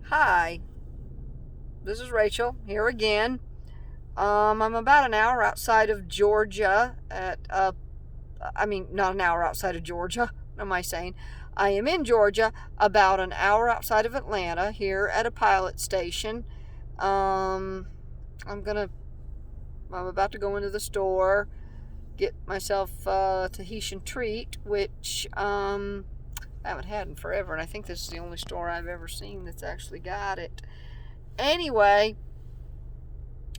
Hi, this is Rachel here again. I'm about an hour outside of Georgia not an hour outside of Georgia. What am I saying? I am in Georgia, about an hour outside of Atlanta, here at a pilot station. Um, I'm gonna, I'm about to go into the store, get myself a Tahitian treat, which, I haven't had in forever, and I think this is the only store I've ever seen that's actually got it. Anyway,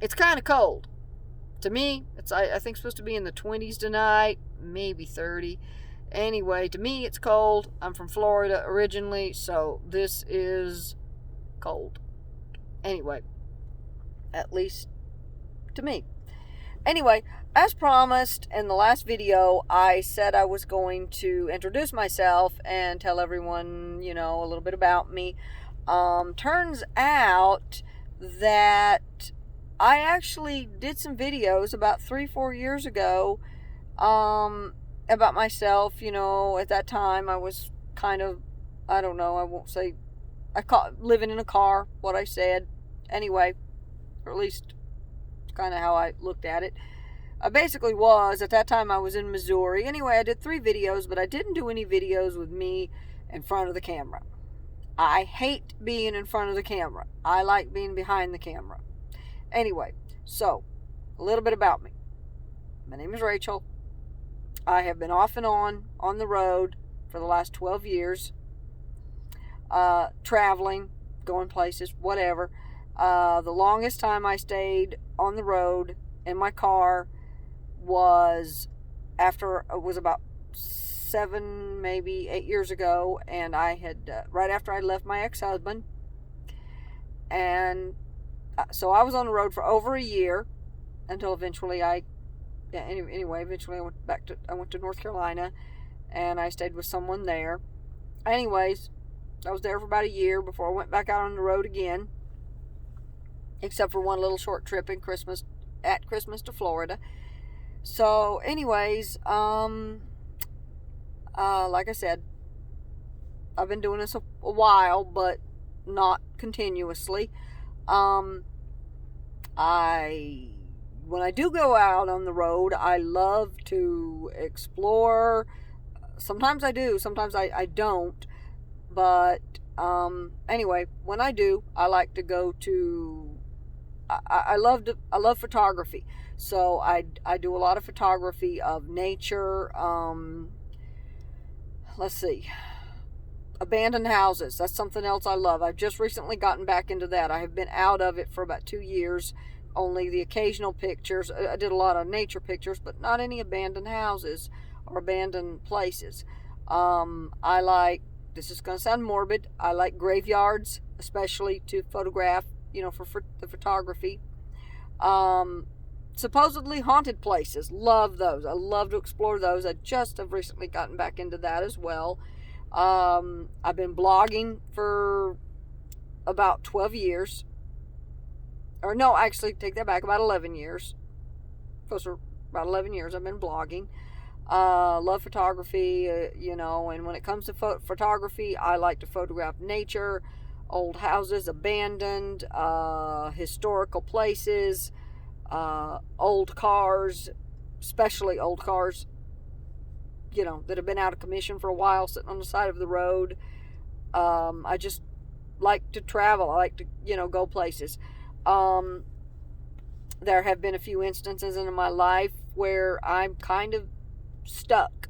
it's kind of cold. To me, I think supposed to be in the 20s tonight, maybe 30. Anyway, to me it's cold. I'm from Florida originally, so this is cold. Anyway, at least to me. Anyway, as promised in the last video, I said I was going to introduce myself and tell everyone, a little bit about me. Turns out that I actually did some videos about 3-4 years ago about myself. At that time I was kind of, I don't know, I won't say, I call living in a car, what I said. Anyway, or at least kind of how I looked at it. I basically was, at that time I was in Missouri. Anyway, I did 3 videos, but I didn't do any videos with me in front of the camera. I hate being in front of the camera. I like being behind the camera. Anyway, so a little bit about me. My name is Rachel. I have been off and on the road for the last 12 years, traveling, going places, whatever. The longest time I stayed on the road in my car was about 7, maybe 8 years ago, and I had right after I left my ex-husband, and so I was on the road for over a year until eventually eventually I went to North Carolina, and I stayed with someone there. Anyways, I was there for about a year before I went back out on the road again, except for one little short trip at Christmas to Florida. So anyways, like I said, I've been doing this a while, but not continuously. When I do go out on the road, I love to explore. Sometimes I do, sometimes I don't. But anyway, when I do, I like to go to. I love photography, so I do a lot of photography of nature. Let's see, abandoned houses. That's something else I love. I've just recently gotten back into that. I have been out of it for about 2 years. Only the occasional pictures. I did a lot of nature pictures, but not any abandoned houses or abandoned places. I like. This is going to sound morbid. I like graveyards, especially to photograph. For the photography. Supposedly haunted places. Love those. I love to explore those. I just have recently gotten back into that as well. I've been blogging for about 12 years. Or no, actually, take that back, about 11 years. Closer, about 11 years I've been blogging. Love photography, and when it comes to photography, I like to photograph nature, old houses, abandoned, historical places, old cars, especially old cars, that have been out of commission for a while, sitting on the side of the road. I just like to travel. I like to, go places. There have been a few instances in my life where I'm kind of stuck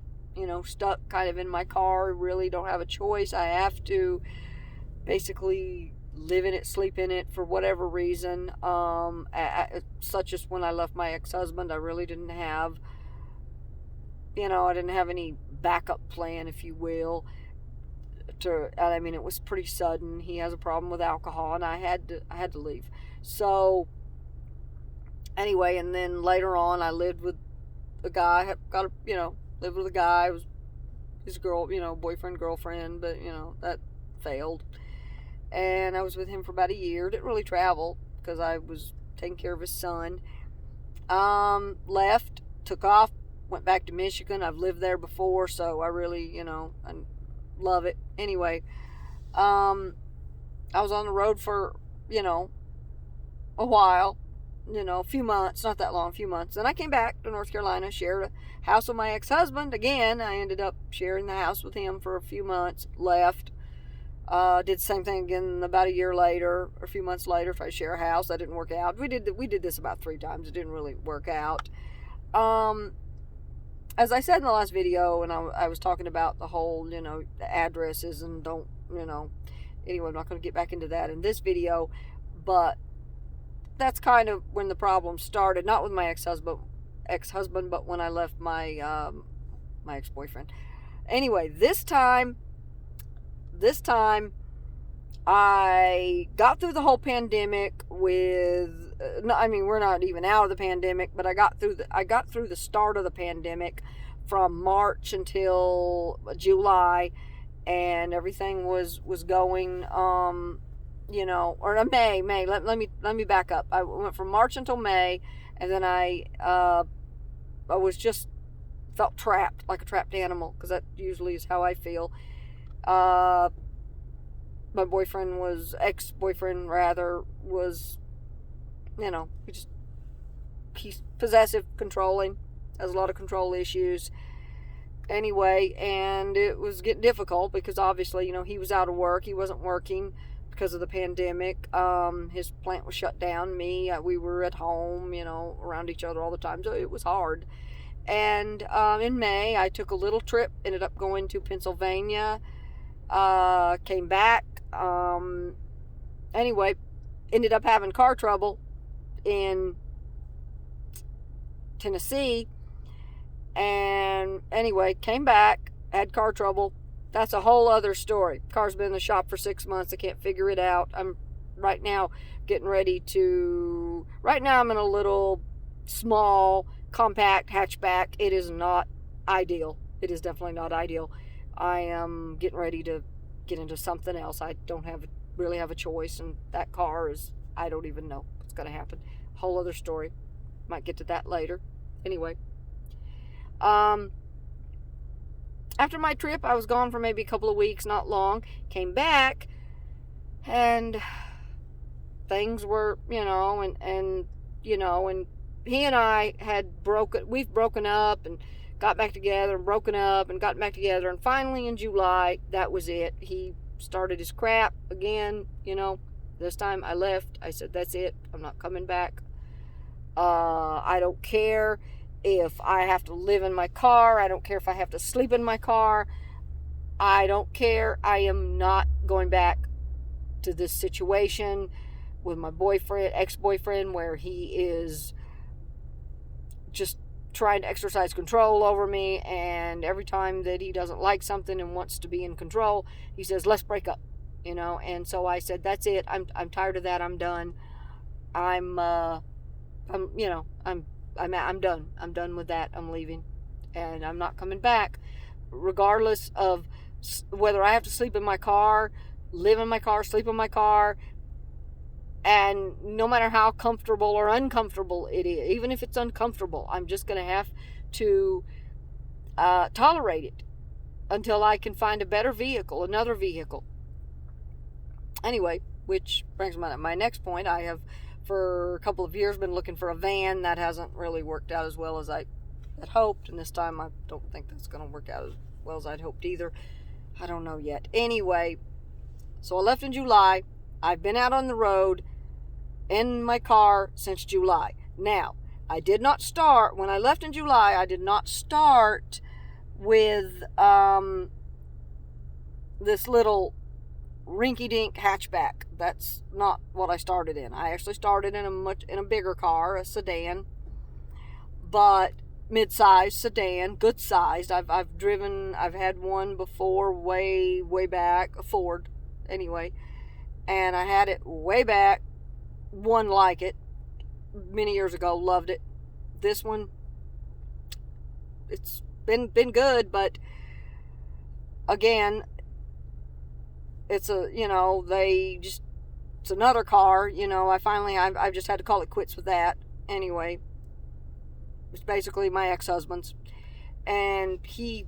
kind of in my car, really don't have a choice. I have to basically live in it, sleep in it for whatever reason. Such as when I left my ex-husband, I really didn't have, I didn't have any backup plan, if you will. It was pretty sudden. He has a problem with alcohol, and I had to leave. So anyway, and then later on, I lived with a guy. Lived with a guy. It was his boyfriend, girlfriend, but that failed. And I was with him for about a year. Didn't really travel because I was taking care of his son. Left, took off, went back to Michigan. I've lived there before, so I really, I love it. Anyway, I was on the road for, you know, a while, you know, a few months, not that long, a few months. Then I came back to North Carolina, shared a house with my ex-husband. Again, I ended up sharing the house with him for a few months, left. Did the same thing again about a year later, or a few months later. If I share a house, that didn't work out. We did this about 3 times. It didn't really work out. As I said in the last video, and I was talking about the whole, you know, the addresses and don't, you know. Anyway, I'm not going to get back into that in this video, but that's kind of when the problem started. Not with my ex-husband, but when I left my my ex-boyfriend. Anyway, this time I got through the whole pandemic with I mean, we're not even out of the pandemic, but I got through the start of the pandemic from March until July, and everything was going you know, or May. Let me back up. I went from March until May, and then I was just felt trapped, like a trapped animal, because that usually is how I feel. My ex-boyfriend rather, was, you know, he's possessive, controlling, has a lot of control issues. Anyway, and it was getting difficult because obviously, you know, he was out of work, he wasn't working because of the pandemic. His plant was shut down. We were at home, you know, around each other all the time, so it was hard. And in May, I took a little trip, ended up going to Pennsylvania, came back. Anyway, ended up having car trouble in Tennessee. And anyway, came back, had car trouble. That's a whole other story. Car's been in the shop for 6 months. I can't figure it out. I'm right now I'm in a little small compact hatchback. It is not ideal. It is definitely not ideal. I am getting ready to get into something else. I don't really have a choice, and that car is, I don't even know what's going to happen. Whole other story. Might get to that later. Anyway, after my trip, I was gone for maybe a couple of weeks, not long. Came back, and things were, you know, and you know, and he and I we've broken up and got back together, and broken up and got back together, and finally in July, that was it. He started his crap again, you know. This time I left. I said, that's it. I'm not coming back. I don't care if I have to live in my car. I don't care if I have to sleep in my car. I don't care. I am not going back to this situation with my ex-boyfriend, where he is just trying to exercise control over me, and every time that he doesn't like something and wants to be in control, he says, let's break up, you know. And so I said, that's it. I'm tired of that. I'm done. I'm done. I'm done with that. I'm leaving, and I'm not coming back, regardless of whether I have to sleep in my car, live in my car, sleep in my car. And no matter how comfortable or uncomfortable it is, even if it's uncomfortable, I'm just going to have to tolerate it until I can find a better vehicle, another vehicle. Anyway, which brings my next point. I have, for a couple of years, been looking for a van. That hasn't really worked out as well as I had hoped, and this time I don't think that's going to work out as well as I'd hoped either. I don't know yet. Anyway, so I left in July. I've been out on the road in my car since July. Now, I did not start, when I left in July, I did not start with this little rinky-dink hatchback. That's not what I started in. I actually started in a bigger car, a sedan, but mid-sized sedan, good sized. I've had one before, way back, a Ford, anyway, and I had it way back, one like it, many years ago, loved it. This one, it's been good, but again, it's it's another car, you know. I've just had to call it quits with that. Anyway, it's basically my ex-husband's, and he,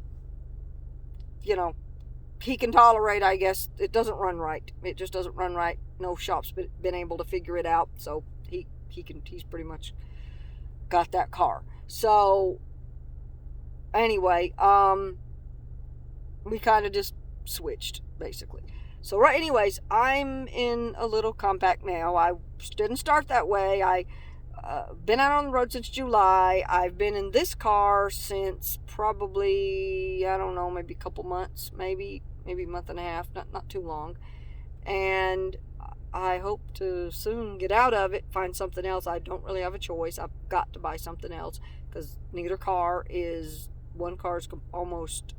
you know, he can tolerate, I guess. It doesn't run right. It just doesn't run right. No shop's been able to figure it out, so he's pretty much got that car. So anyway, we kind of just switched basically. So anyways, I'm in a little compact now. I didn't start that way. I been out on the road since July. I've been in this car since probably, I don't know, maybe a couple months, maybe a month and a half, not too long. And I hope to soon get out of it, find something else. I don't really have a choice. I've got to buy something else because one car is almost,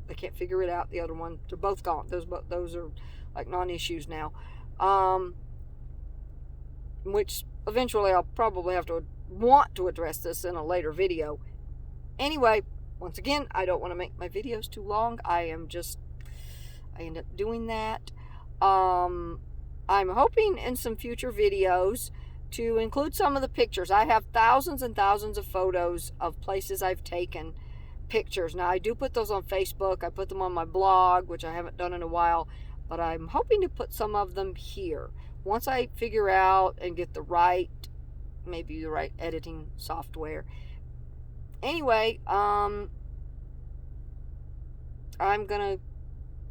I can't figure it out. The other one, they're both gone. Those are like non-issues now. Which eventually I'll probably want to address this in a later video. Anyway, once again, I don't want to make my videos too long. I end up doing that. I'm hoping in some future videos to include some of the pictures. I have thousands and thousands of photos of places I've taken pictures. Now, I do put those on Facebook. I put them on my blog, which I haven't done in a while, but I'm hoping to put some of them here. Once I figure out and get maybe the right editing software. Anyway, I'm going to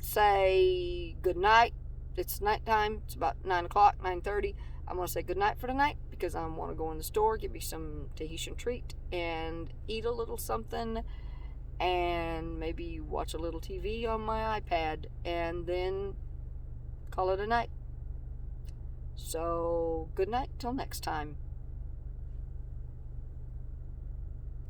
say good night. It's nighttime. It's about 9 o'clock, 9:30. I'm going to say good night for tonight because I want to go in the store, get me some Tahitian treat, and eat a little something, and maybe watch a little TV on my iPad, and then call it a night. So, good night till next time.